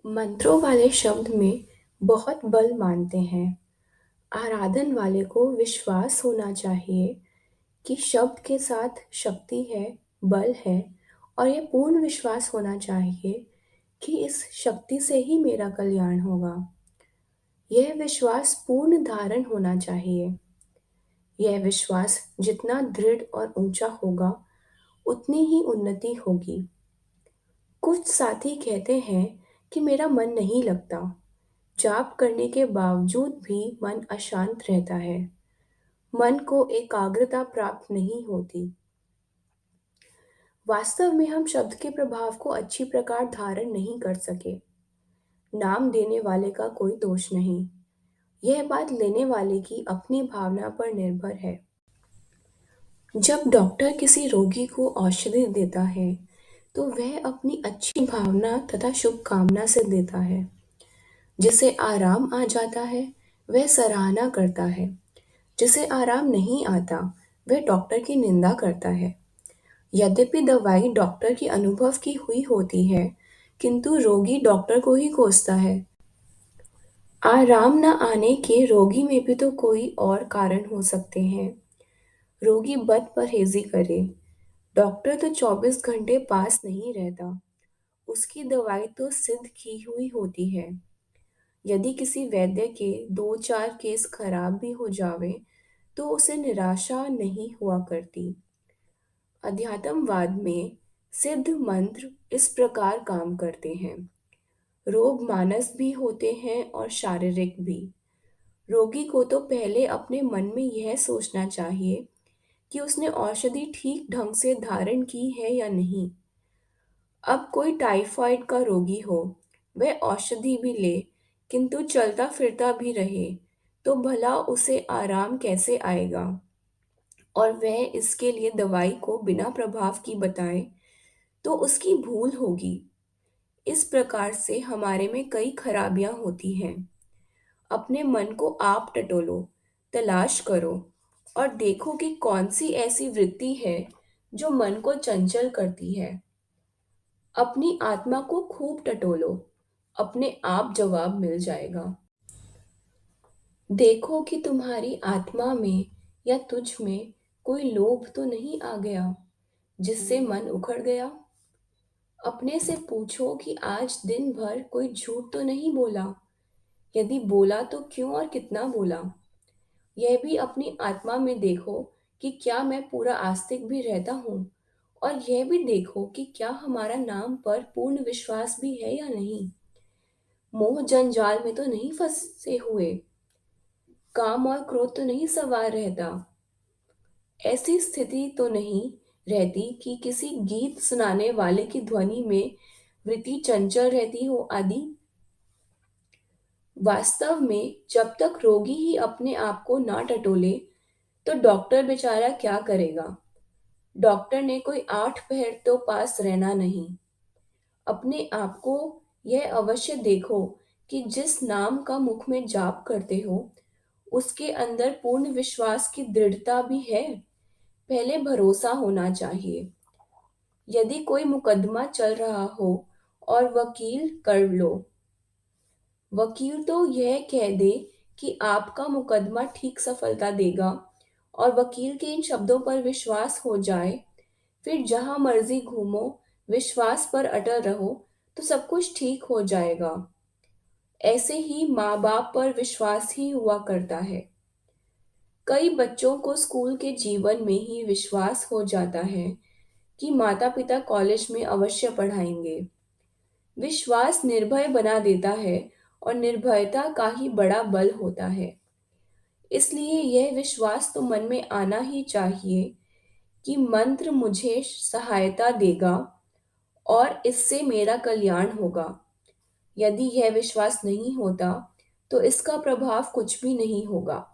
मंत्रों वाले शब्द में बहुत बल मानते हैं। आराधन वाले को विश्वास होना चाहिए कि शब्द के साथ शक्ति है, बल है और ये पूर्ण विश्वास होना चाहिए कि इस शक्ति से ही मेरा कल्याण होगा। यह विश्वास पूर्ण धारण होना चाहिए। यह विश्वास जितना दृढ़ और ऊंचा होगा, उतनी ही उन्नति होगी। कुछ साथी कहते हैं कि मेरा मन नहीं लगता। जाप करने के बावजूद भी मन अशांत रहता है। मन को एकाग्रता प्राप्त नहीं होती। वास्तव में हम शब्द के प्रभाव को अच्छी प्रकार धारण नहीं कर सके। नाम देने वाले का कोई दोष नहीं। यह बात लेने वाले की अपनी भावना पर निर्भर है। जब डॉक्टर किसी रोगी को औषधि देता है, तो वह अपनी अच्छी भावना तथा शुभकामना से देता है। जिसे आराम आ जाता है, वह सराहना करता है। जिसे आराम नहीं आता, वह डॉक्टर की निंदा करता है। यद्यपि दवाई डॉक्टर की अनुभव की हुई होती है, किंतु रोगी डॉक्टर को ही कोसता है। आराम न आने के रोगी में भी तो कोई और कारण हो सकते हैं। रोगी बद परहेजी करे, डॉक्टर तो 24 घंटे पास नहीं रहता। उसकी दवाई तो सिद्ध की हुई होती है। यदि किसी वैद्य के दो चार केस खराब भी हो जावे, तो उसे निराशा नहीं हुआ करती। अध्यात्मवाद में सिद्ध मंत्र इस प्रकार काम करते हैं। रोग मानस भी होते हैं और शारीरिक भी। रोगी को तो पहले अपने मन में यह सोचना चाहिए कि उसने औषधि ठीक ढंग से धारण की है या नहीं। अब कोई टाइफाइड का रोगी हो, वह औषधि भी ले, किंतु चलता फिरता भी रहे, तो भला उसे आराम कैसे आएगा? और वह इसके लिए दवाई को बिना प्रभाव की बताए, तो उसकी भूल होगी। इस प्रकार से हमारे में कई खराबियां होती हैं। अपने मन को आप टटोलो, तलाश करो और देखो कि कौन सी ऐसी वृत्ति है जो मन को चंचल करती है। अपनी आत्मा को खूब टटोलो, अपने आप जवाब मिल जाएगा। देखो कि तुम्हारी आत्मा में या तुझ में कोई लोभ तो नहीं आ गया जिससे मन उखड़ गया। अपने से पूछो कि आज दिन भर कोई झूठ तो नहीं बोला। यदि बोला तो क्यों और कितना बोला। यह भी अपनी आत्मा में देखो कि क्या मैं पूरा आस्तिक भी रहता हूँ। और यह भी देखो कि क्या हमारा नाम पर पूर्ण विश्वास भी है या नहीं। मोह जंजाल में तो नहीं फंसे हुए। काम और क्रोध तो नहीं सवार रहता। ऐसी स्थिति तो नहीं रहती कि किसी गीत सुनाने वाले की ध्वनि में वृत्ति चंचल रहती हो आदि। वास्तव में जब तक रोगी ही अपने आप को ना टटोले, तो डॉक्टर बेचारा क्या करेगा। डॉक्टर ने कोई 8 पहर तो पास रहना नहीं। अपने आप को यह अवश्य देखो कि जिस नाम का मुख में जाप करते हो, उसके अंदर पूर्ण विश्वास की दृढ़ता भी है। पहले भरोसा होना चाहिए। यदि कोई मुकदमा चल रहा हो और वकील कर लो, वकील तो यह कह दे कि आपका मुकदमा ठीक सफलता देगा और वकील के इन शब्दों पर विश्वास हो जाए, फिर जहां मर्जी घूमो, विश्वास पर अटल रहो, तो सब कुछ ठीक हो जाएगा। ऐसे ही माँ बाप पर विश्वास ही हुआ करता है। कई बच्चों को स्कूल के जीवन में ही विश्वास हो जाता है कि माता पिता कॉलेज में अवश्य पढ़ाएंगे। विश्वास निर्भय बना देता है और निर्भयता का ही बड़ा बल होता है। इसलिए यह विश्वास तो मन में आना ही चाहिए कि मंत्र मुझे सहायता देगा और इससे मेरा कल्याण होगा। यदि यह विश्वास नहीं होता, तो इसका प्रभाव कुछ भी नहीं होगा।